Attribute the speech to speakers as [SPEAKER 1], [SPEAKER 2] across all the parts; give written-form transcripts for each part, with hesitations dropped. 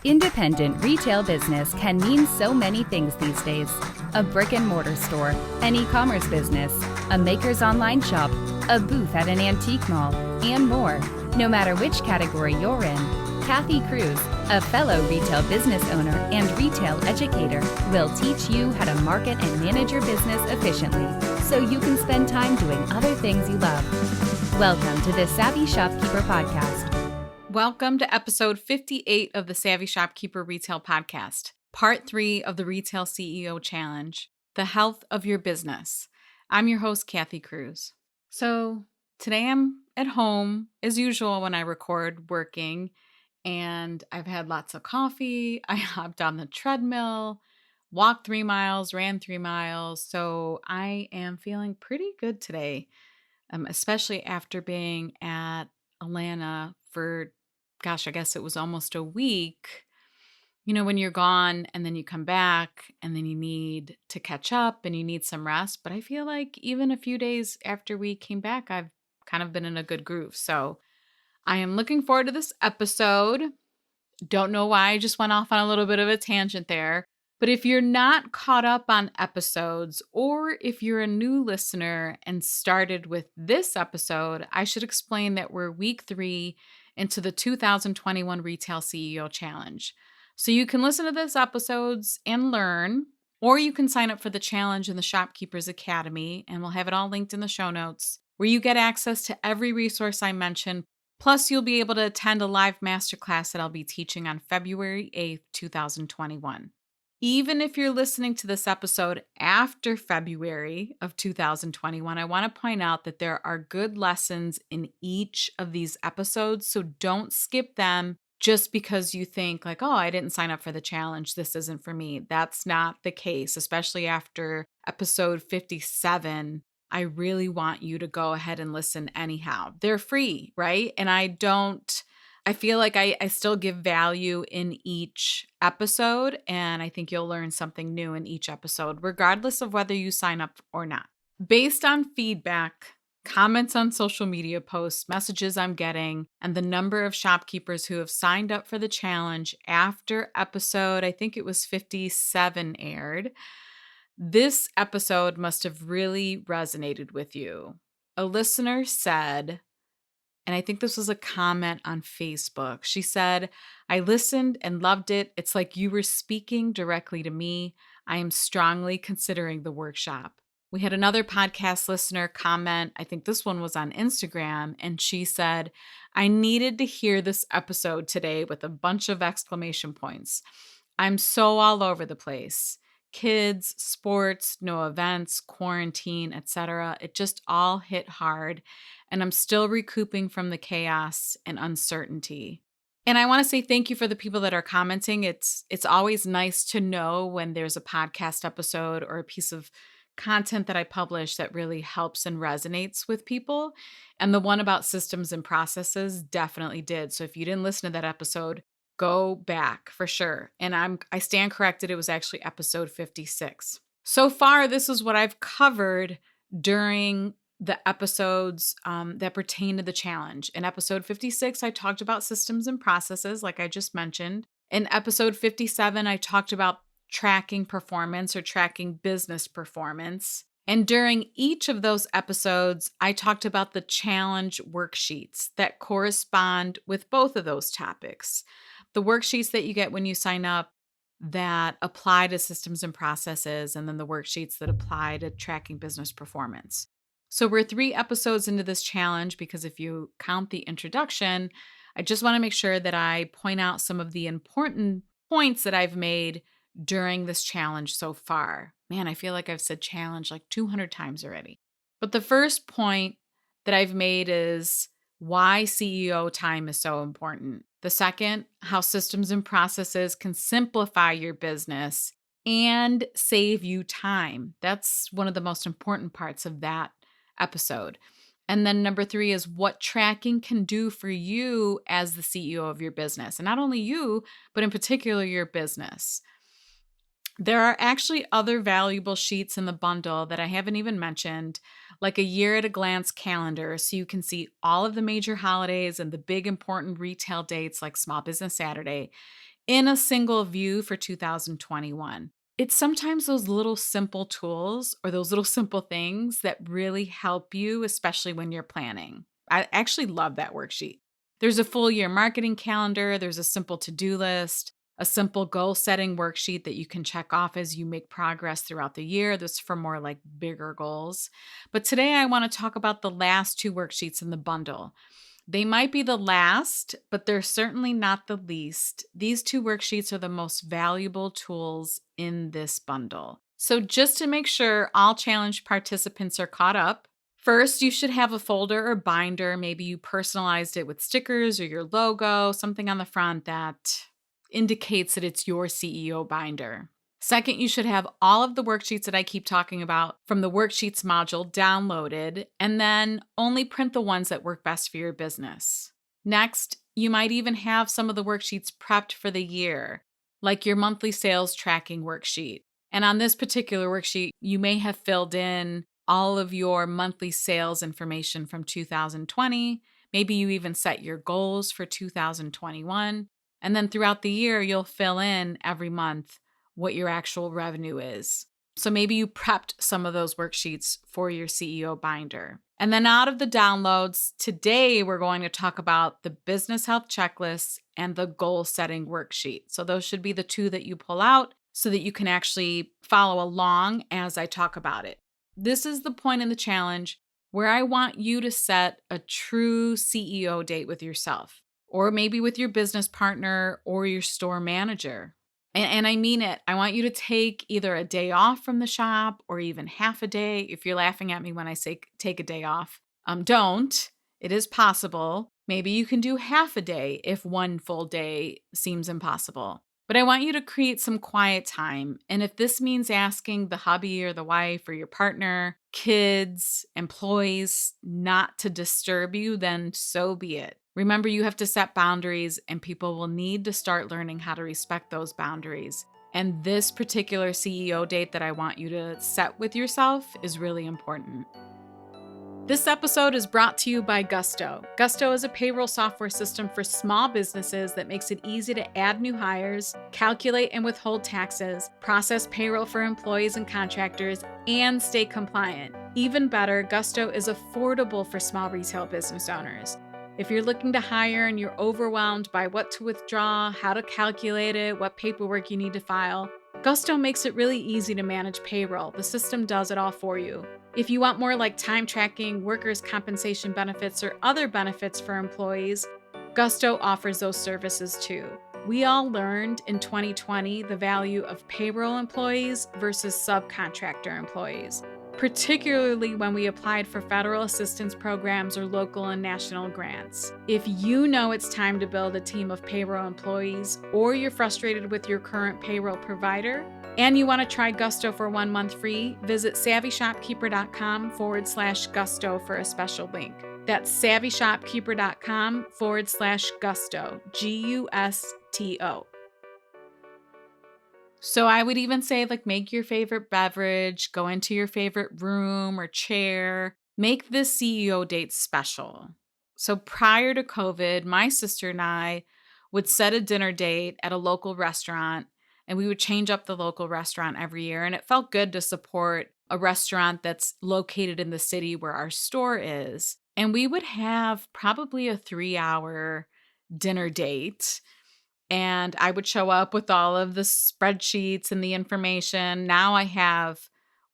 [SPEAKER 1] Independent retail business can mean so many things these days. A brick and mortar store, an e-commerce business, a maker's online shop, a booth at an antique mall, and more. No matter which category you're in, Kathy Cruz, a fellow retail business owner and retail educator, will teach you how to market and manage your business efficiently so you can spend time doing other things you love. Welcome to the Savvy Shopkeeper Podcast.
[SPEAKER 2] Welcome to episode 58 of the Savvy Shopkeeper Retail Podcast, part 3 of the Retail CEO Challenge, the health of your business. I'm your host, Kathy Cruz. So today I'm at home, as usual when I record, working, and I've had lots of coffee. I hopped on the treadmill, walked 3 miles, ran 3 miles. So I am feeling pretty good today, especially after being at Atlanta for I guess it was almost a week. You know, when you're gone and then you come back and then you need to catch up and you need some rest. But I feel like even a few days after we came back, I've kind of been in a good groove. So I am looking forward to this episode. Don't know why I just went off on a little bit of a tangent there. But if you're not caught up on episodes, or if you're a new listener and started with this episode, I should explain that we're week 3 into the 2021 Retail CEO Challenge. So you can listen to these episodes and learn, or you can sign up for the challenge in the Shopkeepers Academy, and we'll have it all linked in the show notes, where you get access to every resource I mentioned. Plus, you'll be able to attend a live masterclass that I'll be teaching on February 8th, 2021. Even if you're listening to this episode after February of 2021, I want to point out that there are good lessons in each of these episodes, so don't skip them just because you think like, oh, I didn't sign up for the challenge, this isn't for me. That's not the case, especially after episode 57. I really want you to go ahead and listen anyhow. They're free, right? And I feel like I still give value in each episode, and I think you'll learn something new in each episode, regardless of whether you sign up or not. Based on feedback, comments on social media posts, messages I'm getting, and the number of shopkeepers who have signed up for the challenge after episode, I think it was 57 aired, this episode must have really resonated with you. A listener said, and I think this was a comment on Facebook. She said, I listened and loved it. It's like you were speaking directly to me. I am strongly considering the workshop. We had another podcast listener comment. I think this one was on Instagram. And she said, I needed to hear this episode today with a bunch of exclamation points. I'm so all over the place. Kids, sports, no events, quarantine, etc. It just all hit hard. And I'm still recouping from the chaos and uncertainty. And I want to say thank you for the people that are commenting. It's always nice to know when there's a podcast episode or a piece of content that I publish that really helps and resonates with people. And the one about systems and processes definitely did. So if you didn't listen to that episode, go back for sure. And I stand corrected. It was actually episode 56. So far, this is what I've covered during the episodes that pertain to the challenge. In episode 56, I talked about systems and processes, like I just mentioned. In episode 57, I talked about tracking performance or tracking business performance. And during each of those episodes, I talked about the challenge worksheets that correspond with both of those topics. The worksheets that you get when you sign up that apply to systems and processes, and then the worksheets that apply to tracking business performance. So we're 3 episodes into this challenge because if you count the introduction, I just want to make sure that I point out some of the important points that I've made during this challenge so far. Man, I feel like I've said challenge like 200 times already. But the first point that I've made is why CEO time is so important. The second, how systems and processes can simplify your business and save you time. That's one of the most important parts of that episode. And then number 3 is what tracking can do for you as the CEO of your business. And not only you, but in particular your business. There are actually other valuable sheets in the bundle that I haven't even mentioned, like a year at a glance calendar, so you can see all of the major holidays and the big important retail dates like Small Business Saturday. in a single view for 2021. It's sometimes those little simple tools or those little simple things that really help you, especially when you're planning. I actually love that worksheet. There's a full year marketing calendar, there's a simple to-do list, a simple goal setting worksheet that you can check off as you make progress throughout the year. This is for more like bigger goals. But today I want to talk about the last two worksheets in the bundle. They might be the last, but they're certainly not the least. These two worksheets are the most valuable tools in this bundle. So just to make sure all challenge participants are caught up, first, you should have a folder or binder. Maybe you personalized it with stickers or your logo, something on the front that indicates that it's your CEO binder. Second, you should have all of the worksheets that I keep talking about from the worksheets module downloaded, and then only print the ones that work best for your business. Next, you might even have some of the worksheets prepped for the year, like your monthly sales tracking worksheet. And on this particular worksheet, you may have filled in all of your monthly sales information from 2020. Maybe you even set your goals for 2021. And then throughout the year, you'll fill in every month what your actual revenue is. So maybe you prepped some of those worksheets for your CEO binder. And then out of the downloads, today we're going to talk about the business health checklist and the goal setting worksheet. So those should be the two that you pull out so that you can actually follow along as I talk about it. This is the point in the challenge where I want you to set a true CEO date with yourself, or maybe with your business partner or your store manager. And I mean it. I want you to take either a day off from the shop or even half a day. If you're laughing at me when I say take a day off, don't. It is possible. Maybe you can do half a day if one full day seems impossible. But I want you to create some quiet time. And if this means asking the hubby or the wife or your partner, kids, employees not to disturb you, then so be it. Remember, you have to set boundaries, and people will need to start learning how to respect those boundaries. And this particular CEO date that I want you to set with yourself is really important. This episode is brought to you by Gusto. Gusto is a payroll software system for small businesses that makes it easy to add new hires, calculate and withhold taxes, process payroll for employees and contractors, and stay compliant. Even better, Gusto is affordable for small retail business owners. If you're looking to hire and you're overwhelmed by what to withdraw, how to calculate it, what paperwork you need to file, Gusto makes it really easy to manage payroll. The system does it all for you. If you want more like time tracking, workers' compensation benefits, or other benefits for employees, Gusto offers those services too. We all learned in 2020 the value of payroll employees versus subcontractor employees, particularly when we applied for federal assistance programs or local and national grants. If you know it's time to build a team of payroll employees, or you're frustrated with your current payroll provider, and you want to try Gusto for 1 month free, visit savvyshopkeeper.com/Gusto for a special link. That's savvyshopkeeper.com/Gusto, Gusto. So I would even say, like, make your favorite beverage, go into your favorite room or chair, make this CEO date special. So prior to COVID, my sister and I would set a dinner date at a local restaurant, and we would change up the local restaurant every year. And it felt good to support a restaurant that's located in the city where our store is. And we would have probably a 3-hour dinner date. And I would show up with all of the spreadsheets and the information. Now I have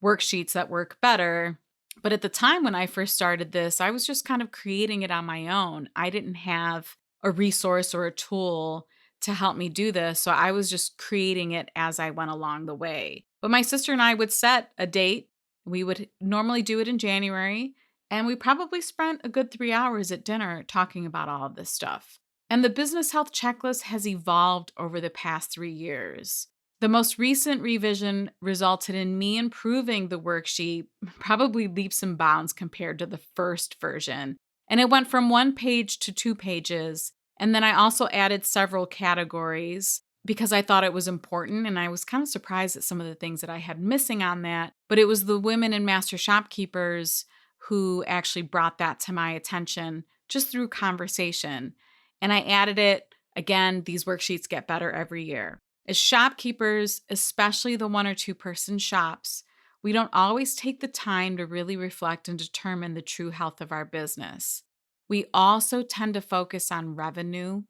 [SPEAKER 2] worksheets that work better. But at the time when I first started this, I was just kind of creating it on my own. I didn't have a resource or a tool to help me do this. So I was just creating it as I went along the way. But my sister and I would set a date. We would normally do it in January. And we probably spent a good 3 hours at dinner talking about all of this stuff. And the business health checklist has evolved over the past 3 years. The most recent revision resulted in me improving the worksheet probably leaps and bounds compared to the first version. And it went from 1 page to 2 pages. And then I also added several categories because I thought it was important. And I was kind of surprised at some of the things that I had missing on that. But it was the women in Master Shopkeepers who actually brought that to my attention just through conversation. And I added it Again, these worksheets get better every year. As shopkeepers, especially the 1 or 2 person shops, we don't always take the time to really reflect and determine the true health of our business. We also tend to focus on revenue.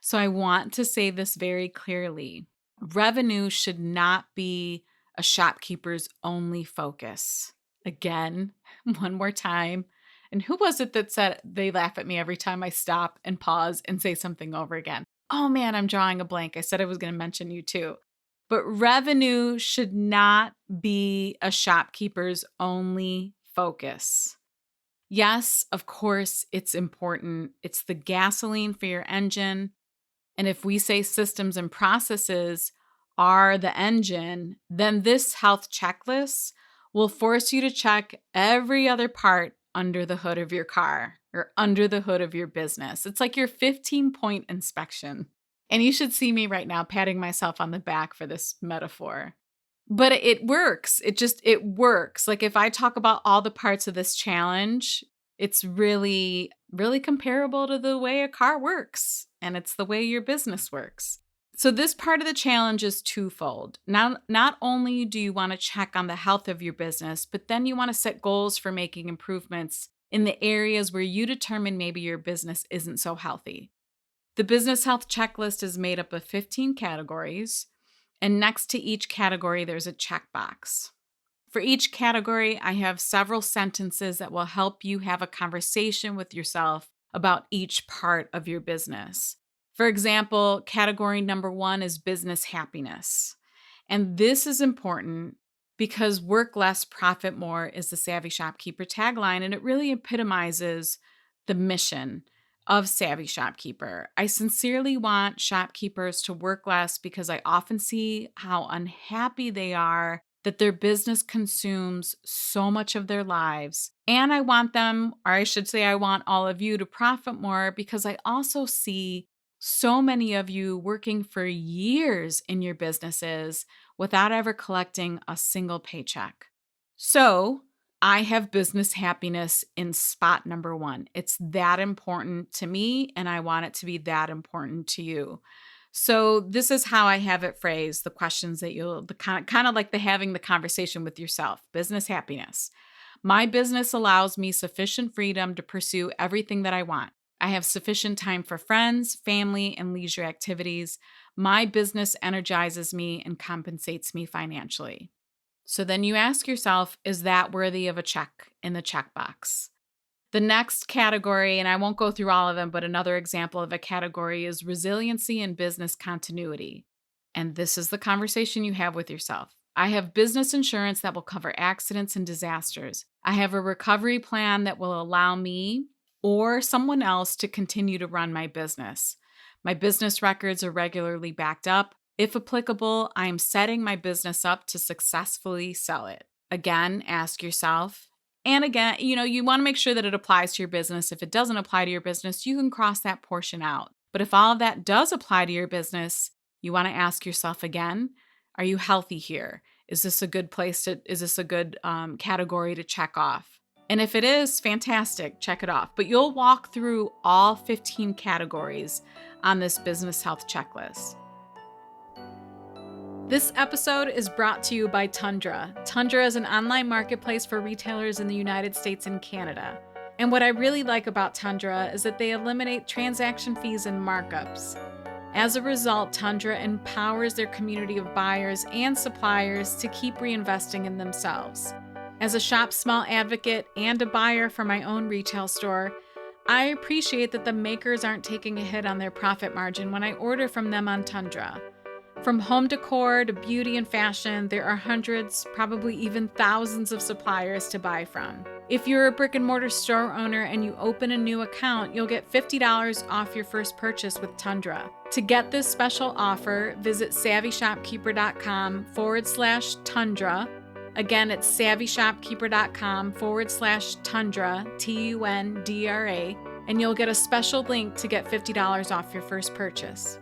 [SPEAKER 2] So I want to say this very clearly. Revenue should not be a shopkeeper's only focus. Again, one more time. And who was it that said they laugh at me every time I stop and pause and say something over again? Oh man, I'm drawing a blank. I said I was going to mention you too. But revenue should not be a shopkeeper's only focus. Yes, of course, it's important. It's the gasoline for your engine. And if we say systems and processes are the engine, then this health checklist will force you to check every other part under the hood of your car or under the hood of your business. It's like your 15-point inspection. And you should see me right now patting myself on the back for this metaphor. But it works. It works. Like if I talk about all the parts of this challenge, it's really, really comparable to the way a car works. And it's the way your business works. So this part of the challenge is twofold. Now, not only do you want to check on the health of your business, but then you want to set goals for making improvements in the areas where you determine maybe your business isn't so healthy. The business health checklist is made up of 15 categories, and next to each category, there's a checkbox. For each category, I have several sentences that will help you have a conversation with yourself about each part of your business. For example, category number 1 is business happiness. And this is important because work less, profit more is the Savvy Shopkeeper tagline, and it really epitomizes the mission of Savvy Shopkeeper. I sincerely want shopkeepers to work less because I often see how unhappy they are that their business consumes so much of their lives. And I want them, or I should say I want all of you to profit more because I also see so many of you working for years in your businesses without ever collecting a single paycheck. So I have business happiness in spot number 1. It's that important to me, and I want it to be that important to you. So this is how I have it phrased, the questions that you'll, kind of like having the conversation with yourself. Business happiness. My business allows me sufficient freedom to pursue everything that I want. I have sufficient time for friends, family, and leisure activities. My business energizes me and compensates me financially. So then you ask yourself, is that worthy of a check in the checkbox? The next category, and I won't go through all of them, but another example of a category is resiliency and business continuity. And this is the conversation you have with yourself. I have business insurance that will cover accidents and disasters. I have a recovery plan that will allow me or someone else to continue to run my business. My business records are regularly backed up. If applicable, I am setting my business up to successfully sell it. Again, ask yourself, and again, you want to make sure that it applies to your business. If it doesn't apply to your business, you can cross that portion out. But if all of that does apply to your business, you want to ask yourself again, are you healthy here? Is this a good category to check off? And if it is, fantastic, check it off. But you'll walk through all 15 categories on this business health checklist. This episode is brought to you by Tundra. Tundra is an online marketplace for retailers in the United States and Canada. And what I really like about Tundra is that they eliminate transaction fees and markups. As a result, Tundra empowers their community of buyers and suppliers to keep reinvesting in themselves. As a Shop Small advocate and a buyer for my own retail store, I appreciate that the makers aren't taking a hit on their profit margin when I order from them on Tundra. From home decor to beauty and fashion, there are hundreds, probably even thousands of suppliers to buy from. If you're a brick and mortar store owner and you open a new account, you'll get $50 off your first purchase with Tundra. To get this special offer, visit savvyshopkeeper.com/Tundra. Again, it's savvyshopkeeper.com/Tundra, TUNDRA, and you'll get a special link to get $50 off your first purchase.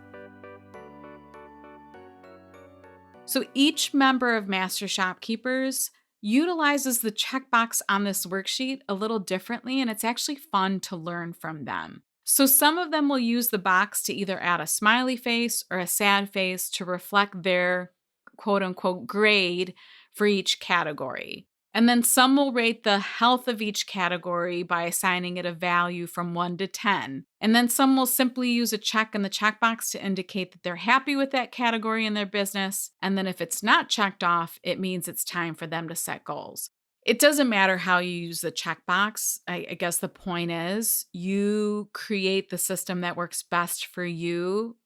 [SPEAKER 2] So each member of Master Shopkeepers utilizes the checkbox on this worksheet a little differently, and it's actually fun to learn from them. So some of them will use the box to either add a smiley face or a sad face to reflect their quote unquote grade for each category. And then some will rate the health of each category by assigning it a value from 1 to 10. And then some will simply use a check in the checkbox to indicate that they're happy with that category in their business. And then if it's not checked off, it means it's time for them to set goals. It doesn't matter how you use the checkbox. I guess the point is you create the system that works best for you.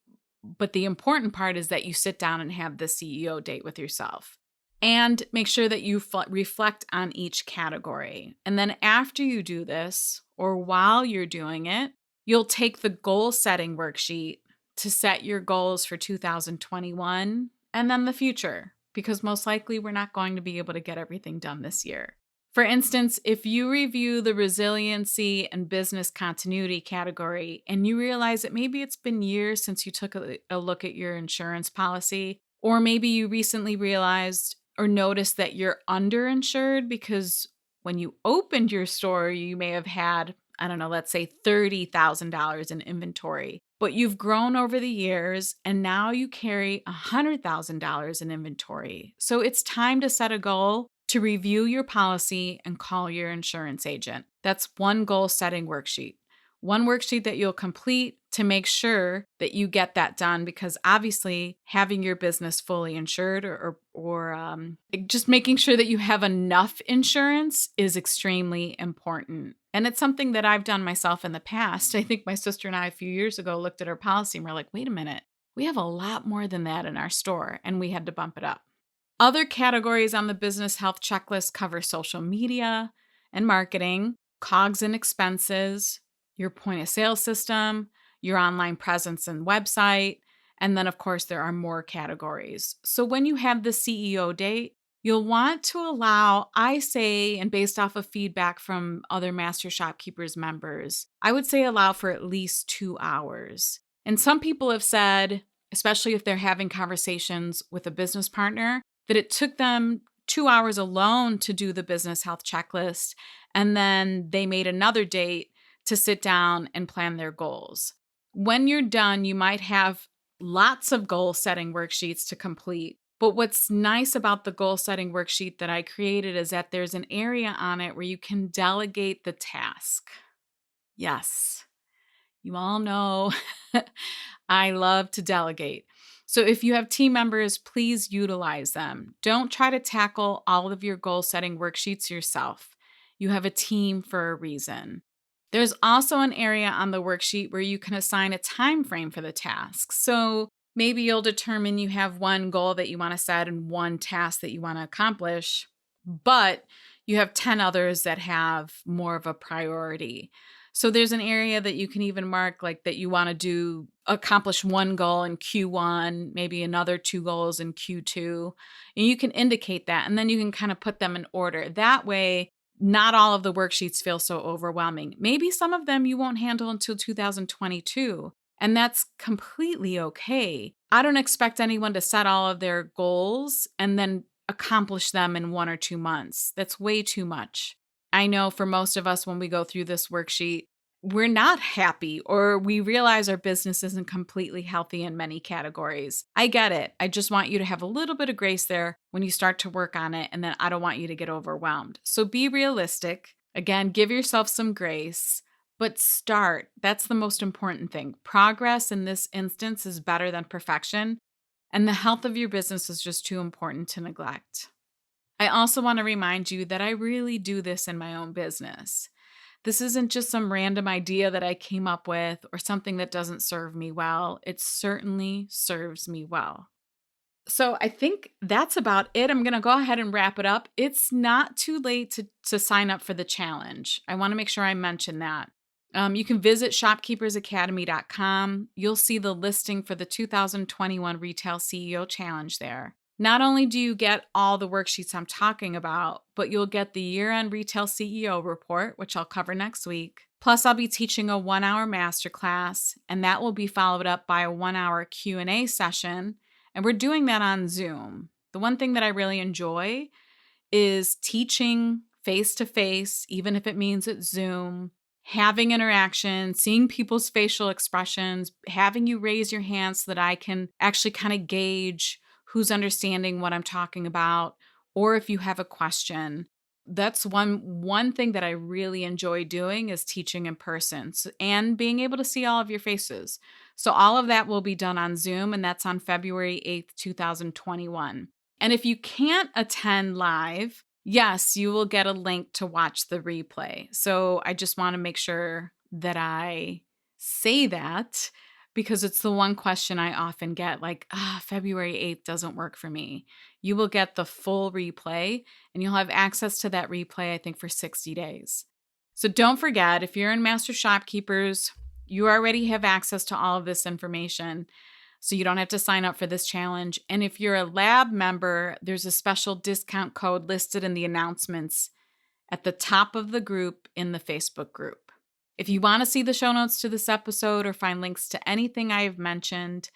[SPEAKER 2] But the important part is that you sit down and have the CEO date with yourself. And make sure that you reflect on each category. And then after you do this, or while you're doing it, you'll take the goal setting worksheet to set your goals for 2021 and then the future, because most likely we're not going to be able to get everything done this year. For instance, if you review the resiliency and business continuity category and you realize that maybe it's been years since you took a look at your insurance policy, or maybe you recently realized or noticed that you're underinsured because when you opened your store, you may have had, I don't know, let's say $30,000 in inventory, but you've grown over the years and now you carry $100,000 in inventory. So it's time to set a goal to review your policy and call your insurance agent. That's one goal setting worksheet. One worksheet that you'll complete to make sure that you get that done, because obviously having your business fully insured or just making sure that you have enough insurance is extremely important. And it's something that I've done myself in the past. I think my sister and I a few years ago looked at our policy and we're like, wait a minute, we have a lot more than that in our store, and we had to bump it up. Other categories on the business health checklist cover social media and marketing, COGS and expenses, your point of sale system, your online presence and website, and then of course there are more categories. So when you have the CEO date, you'll want to allow, I say, and based off of feedback from other Master Shopkeepers members, I would say allow for at least 2 hours. And some people have said, especially if they're having conversations with a business partner, that it took them 2 hours alone to do the business health checklist, and then they made another date to sit down and plan their goals. When you're done, you might have lots of goal setting worksheets to complete. But what's nice about the goal setting worksheet that I created is that there's an area on it where you can delegate the task. Yes, you all know I love to delegate. So if you have team members, please utilize them. Don't try to tackle all of your goal setting worksheets yourself. You have a team for a reason. There's also an area on the worksheet where you can assign a time frame for the task. So maybe you'll determine you have one goal that you want to set and one task that you want to accomplish, but you have 10 others that have more of a priority. So there's an area that you can even mark like that you want to accomplish one goal in Q1, maybe another 2 goals in Q2. And you can indicate that, and then you can kind of put them in order. That way, not all of the worksheets feel so overwhelming. Maybe some of them you won't handle until 2022, and that's completely okay. I don't expect anyone to set all of their goals and then accomplish them in 1 or 2 months. That's way too much. I know for most of us, when we go through this worksheet, we're not happy, or we realize our business isn't completely healthy in many categories. I get it. I just want you to have a little bit of grace there when you start to work on it, and then I don't want you to get overwhelmed. So be realistic. Again, give yourself some grace, but start. That's the most important thing. Progress in this instance is better than perfection, and the health of your business is just too important to neglect. I also want to remind you that I really do this in my own business. This isn't just some random idea that I came up with or something that doesn't serve me well. It certainly serves me well. So I think that's about it. I'm going to go ahead and wrap it up. It's not too late to sign up for the challenge. I want to make sure I mention that. You can visit shopkeepersacademy.com. You'll see the listing for the 2021 Retail CEO Challenge there. Not only do you get all the worksheets I'm talking about, but you'll get the year-end Retail CEO report, which I'll cover next week. Plus, I'll be teaching a 1-hour masterclass, and that will be followed up by a 1-hour Q&A session, and we're doing that on Zoom. The one thing that I really enjoy is teaching face-to-face, even if it means it's Zoom, having interaction, seeing people's facial expressions, having you raise your hand so that I can actually kind of gauge who's understanding what I'm talking about, or if you have a question. That's one thing that I really enjoy doing is teaching in person and being able to see all of your faces. So all of that will be done on Zoom, and that's on February 8th, 2021. And if you can't attend live, yes, you will get a link to watch the replay. So I just want to make sure that I say that because it's the one question I often get, like, February 8th doesn't work for me. You will get the full replay and you'll have access to that replay, I think, for 60 days. So don't forget, if you're in Master Shopkeepers, you already have access to all of this information. So you don't have to sign up for this challenge. And if you're a lab member, there's a special discount code listed in the announcements at the top of the group in the Facebook group. If you want to see the show notes to this episode or find links to anything I have mentioned,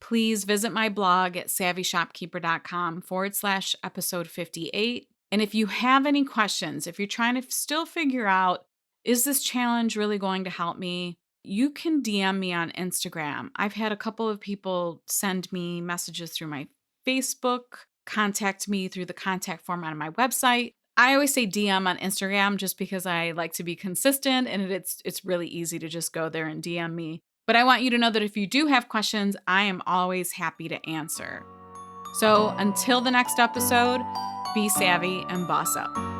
[SPEAKER 2] please visit my blog at savvyshopkeeper.com/episode 58. And if you have any questions, if you're trying to still figure out, is this challenge really going to help me? You can DM me on Instagram. I've had a couple of people send me messages through my Facebook, contact me through the contact form on my website. I always say DM on Instagram just because I like to be consistent, and it's really easy to just go there and DM me. But I want you to know that if you do have questions, I am always happy to answer. So until the next episode, be savvy and boss up.